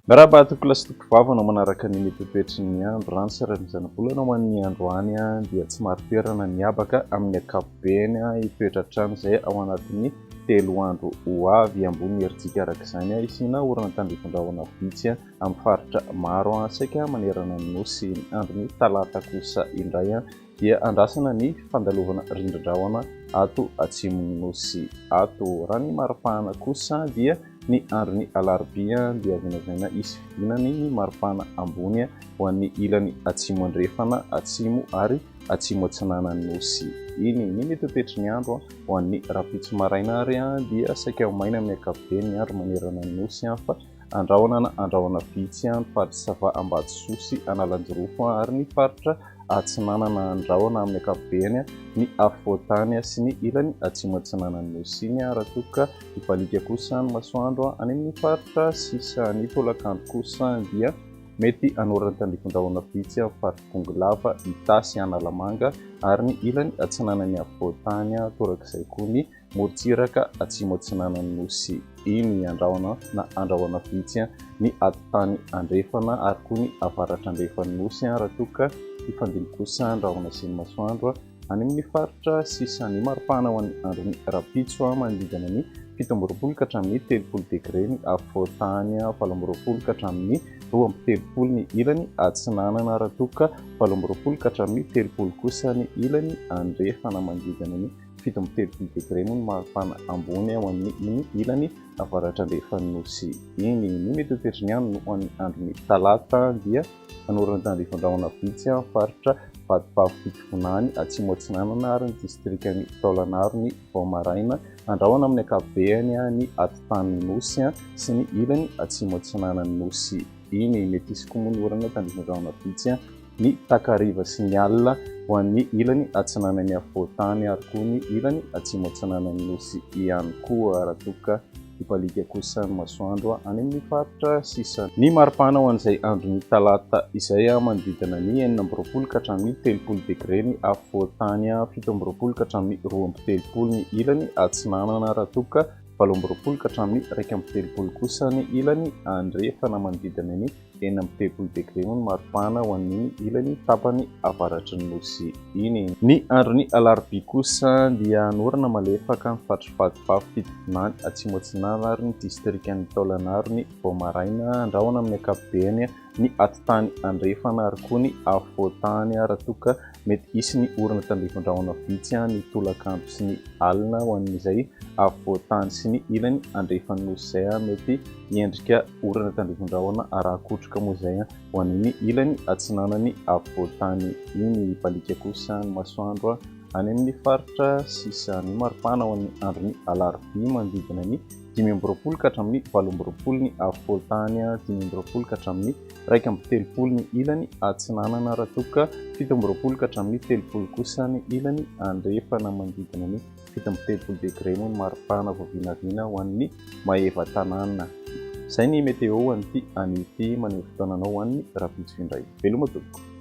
Miraba atoko lasitoko vavana manaraka ny metoetoetry ny andro ranosarany zanabolana ho an'ny androany dia tsy maro toerana ny habaka amin'ny ankapobeny hitoetra trano izay ao anatin'ny 3 andro ho avy ambony herintsika araka izany isina orana tandrifon-drahona vitsy amin'ny faritra maro saika manerana ny nosy ny andron'ny talata kosa indray dia andrasana ny fandalovana rindrin-drahona ato atsimon'ny nosy ato raha ny maripahana kosa dia ny andron'ny alarobia dia vinavaina isy fivinany ny maripahana ambony ho an'ny ilany atsimo andrefana atsimo ary atsimo atsinanany nosy iny ny metoetoetry ny andro ho an'ny rapitso maraina ary dia saika ho maina amin'ny ankapobeny ny andro manerana ny nosy fa andrahona na andrahona vitsy ny faritra Sava Ambatososy Analanjirofo ary ny faritra atsinanana andrahona amin'ny ankapobeny ny afovoantany sy ny ilany atsimo atsinanany nosy iny raha toka hibalika kosa ny masoandro any amin'ny faritra sisa ny tolakandro kosa dia mety anorany tandrifon-drahona vitsy amin'ny faritra Tongolava, Itasy, Analamanga ary ny ilany atsinanany afovoantany torak'izay koa ny Morontsiraka atsimo atsinanany nosy iny andrahona na andrahona vitsy ny atotany andrefana ary koa ny avaratra andrefany nosy raha toka hifandimby kosa andrahona sy ny masoandro any amin'ny faritra sisa ny maripahana ho an'ny andron'ny rapitso manodidina ny 17 ka hatramin'ny 30 degré ny afovoantany 18 ka hatramin'ny 20 ny ilany atsinanana raha toka 18 ka hatramin'ny 30 kosa ny ilany andrefana manodidina ny 17 degré ny maripahana ambony ho an'ny iny ilany avaratra andrefany nosy iny ny metoetoetry ny andro ho an'ny andron'ny talata dia anorana tandrifon-drahona vitsy faritra Vato-Pavo-Pitofonany atsimo atsinanana ary ny distrikany Taolagnaro ny Voamaraina andrahona amin'ny ankapobeny ny atotany nosy sy ny ilany atsimo atsinanany nosy iny mety isy koa moa ny orana tandrifon-drahona vitsy ny Takariva sy ny Alina ho an'ny ilany atsinanany afovoantany ary koa ny ilany atsimo atsinanany nosy ihany koa raha toka hipalika kosa ny masoandro any amin'ny faritra sisa ny maripahana ho an'izay andron'ny talata izay manodidina ny 19 ka hatramin'ny 30 degré ny afovoantany 17 ka hatramin'ny 20 ny ilany atsinanana raha toka 18 ka hatramin'ny 1 kosa ny ilany andrefana manodidina ny 30 degré ny maripahana ho an'ny ilany tapany avaratry ny nosy iny ny andron'ny alarobia kosa dia anorana malefaka ny faritra Vato-Pavo-Pitofonany atsimo atsinanana ary ny distrikany Taolagnaro ny Voamaraina andrahona amin'ny ankapobeny ny atotany andrefana ary koa ny afovoantany raha toka mety isy ny orana tandrifon-drahona vitsy ny tolakandro sy ny alina ho an'izay afovoantany sy ny ilany andrefany nosy izay mety hiendrika orana tandrifon-drahona araha-kotroka moa izay ho an'ny ilany atsinanany afovoantany iny balika kosa ny masoandro any amin'ny faritra sisa ny maripahana ho an'ny andron'ny alarobia manodidina ny 19 ka hatramin'ny 18 ny afovoantany 19 ka hatramin'ny 1 ny ilany atsinanana raha toka 17 ka hatramin'ny 30 kosa ny ilany andrefana manodidina ny 17 degré ny maripahana voavinavina ho an'ny maheva tanàna izay ny meteo an'ity an'ity maneho fotoananao ho an'ny rapitso indray veloma tompoko.